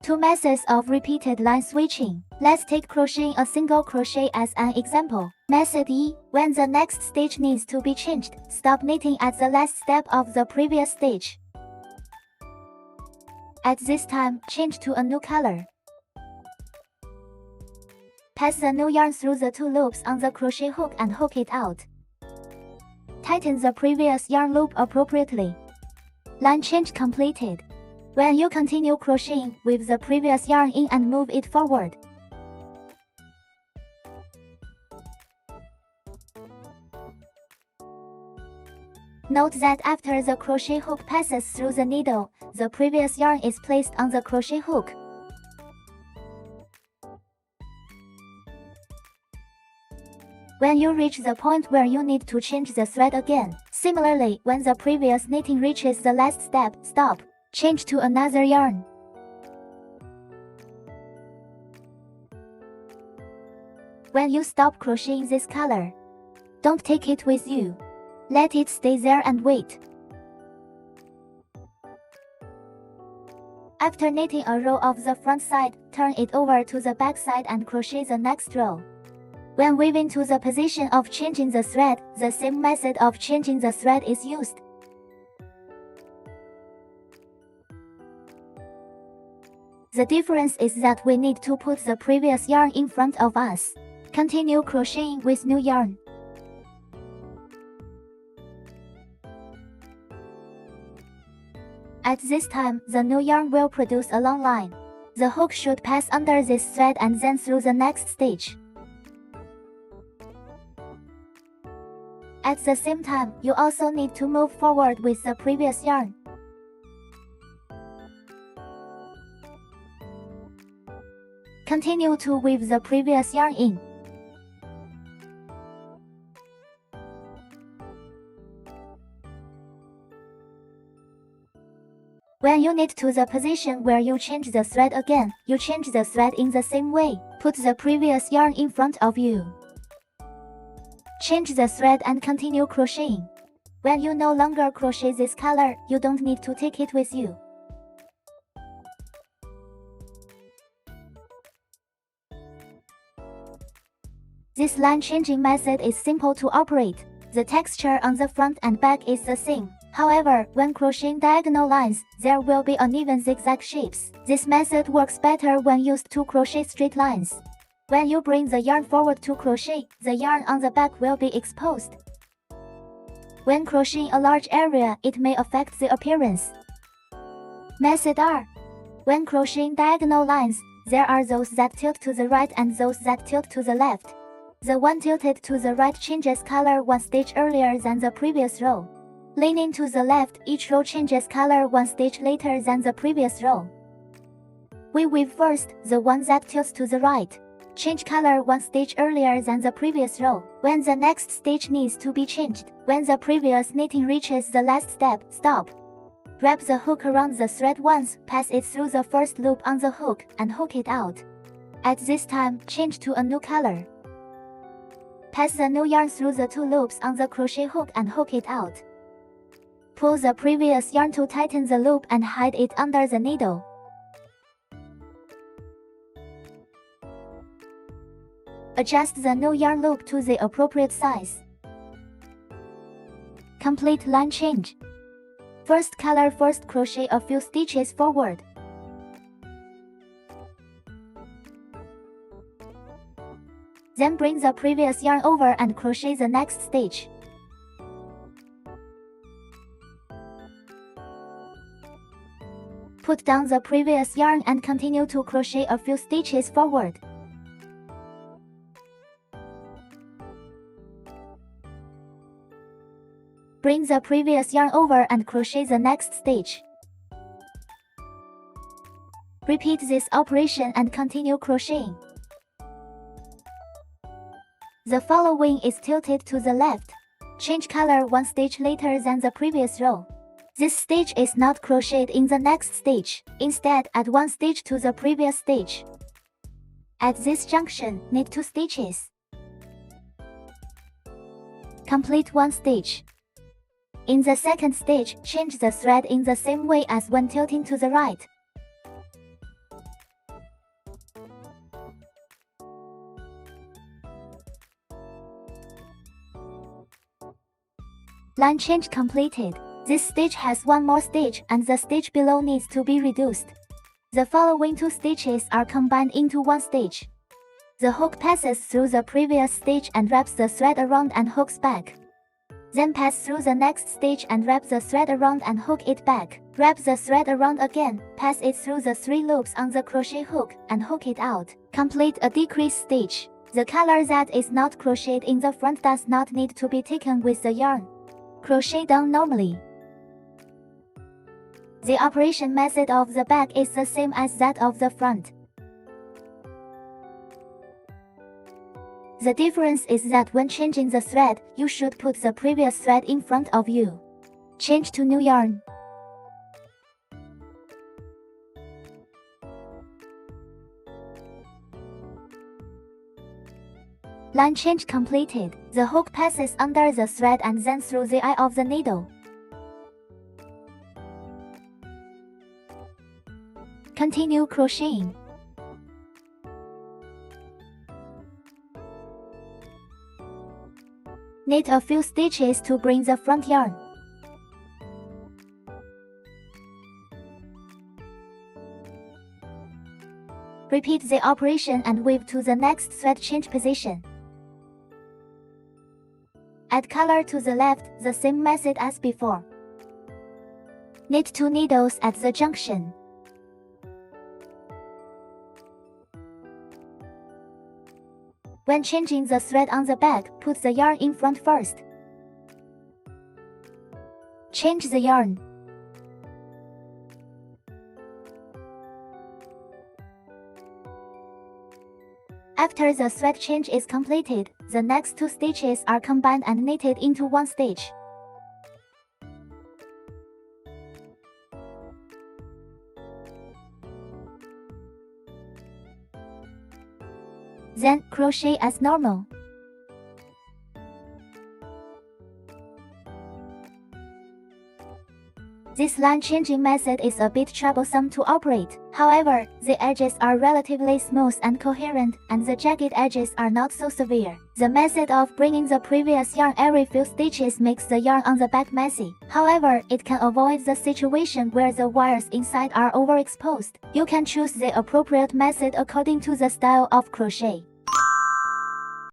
Two methods of repeated line switching. Let's take crocheting a single crochet as an example. Method E. When the next stage needs to be changed, stop knitting at the last step of the previous stage. At this time, change to a new color. Pass the new yarn through the two loops on the crochet hook and hook it out. Tighten the previous yarn loop appropriately. Line change completed. When you continue crocheting, weave the previous yarn in and move it forward. Note that after the crochet hook passes through the needle, the previous yarn is placed on the crochet hook. When you reach the point where you need to change the thread again, similarly, when the previous knitting reaches the last step, stop. Change to another yarn. When you stop crocheting this color, don't take it with you. Let it stay there and wait. After knitting a row of the front side, turn it over to the back side and crochet the next row. When weaving to the position of changing the thread, the same method of changing the thread is used. The difference is that we need to put the previous yarn in front of us. Continue crocheting with new yarn. At this time, the new yarn will produce a long line. The hook should pass under this thread and then through the next stage. At the same time, you also need to move forward with the previous yarn. Continue to weave the previous yarn in. When you knit to the position where you change the thread again, you change the thread in the same way. Put the previous yarn in front of you. Change the thread and continue crocheting. When you no longer crochet this color, you don't need to take it with you. This line changing method is simple to operate. The texture on the front and back is the same. However, when crocheting diagonal lines, there will be uneven zigzag shapes. This method works better when used to crochet straight lines. When you bring the yarn forward to crochet, the yarn on the back will be exposed. When crocheting a large area, it may affect the appearance. Method R. When crocheting diagonal lines, there are those that tilt to the right and those that tilt to the left. The one tilted to the right changes color one stage earlier than the previous row. Leaning to the left, each row changes color one stage later than the previous row. We weave first, the one that tilts to the right. Change color one stage earlier than the previous row. When the next stage needs to be changed, when the previous knitting reaches the last step, stop. Wrap the hook around the thread once, pass it through the first loop on the hook, and hook it out. At this time, change to a new color. Pass the new yarn through the two loops on the crochet hook and hook it out. Pull the previous yarn to tighten the loop and hide it under the needle. Adjust the new yarn loop to the appropriate size. Complete line change. First color first, crochet a few stitches forward. Then bring the previous yarn over and crochet the next stage. Put down the previous yarn and continue to crochet a few stitches forward. Bring the previous yarn over and crochet the next stage. Repeat this operation and continue crocheting. The following is tilted to the left. Change color one stage later than the previous row. This stage is not crocheted in the next stage. Instead, add one stitch to the previous stage. At this junction, knit 2 stitches. Complete one stage. In the second stage, change the thread in the same way as when tilting to the right. Line change completed. This stitch has one more stitch and the stitch below needs to be reduced. The following 2 stitches are combined into one stitch. The hook passes through the previous stitch and wraps the thread around and hooks back. Then pass through the next stitch and wrap the thread around and hook it back. Wrap the thread around again, pass it through the 3 loops on the crochet hook, and hook it out. Complete a decrease stitch. The color that is not crocheted in the front does not need to be taken with the yarn. Crochet done normally. The operation method of the back is the same as that of the front. The difference is that when changing the thread, you should put the previous thread in front of you. Change to new yarn. Line change completed. The hook passes under the thread and then through the eye of the needle. Continue crocheting. Knit a few stitches to bring the front yarn. Repeat the operation and weave to the next thread change position. Add color to the left, the same method as before. Knit 2 needles at the junction. When changing the thread on the back, put the yarn in front first. Change the yarn. After the thread change is completed, the next 2 stitches are combined and knitted into one stitch. Then crochet as normal. This line changing method is a bit troublesome to operate. However, the edges are relatively smooth and coherent, and the jagged edges are not so severe. The method of bringing the previous yarn every few stitches makes the yarn on the back messy. However, it can avoid the situation where the wires inside are overexposed. You can choose the appropriate method according to the style of crochet.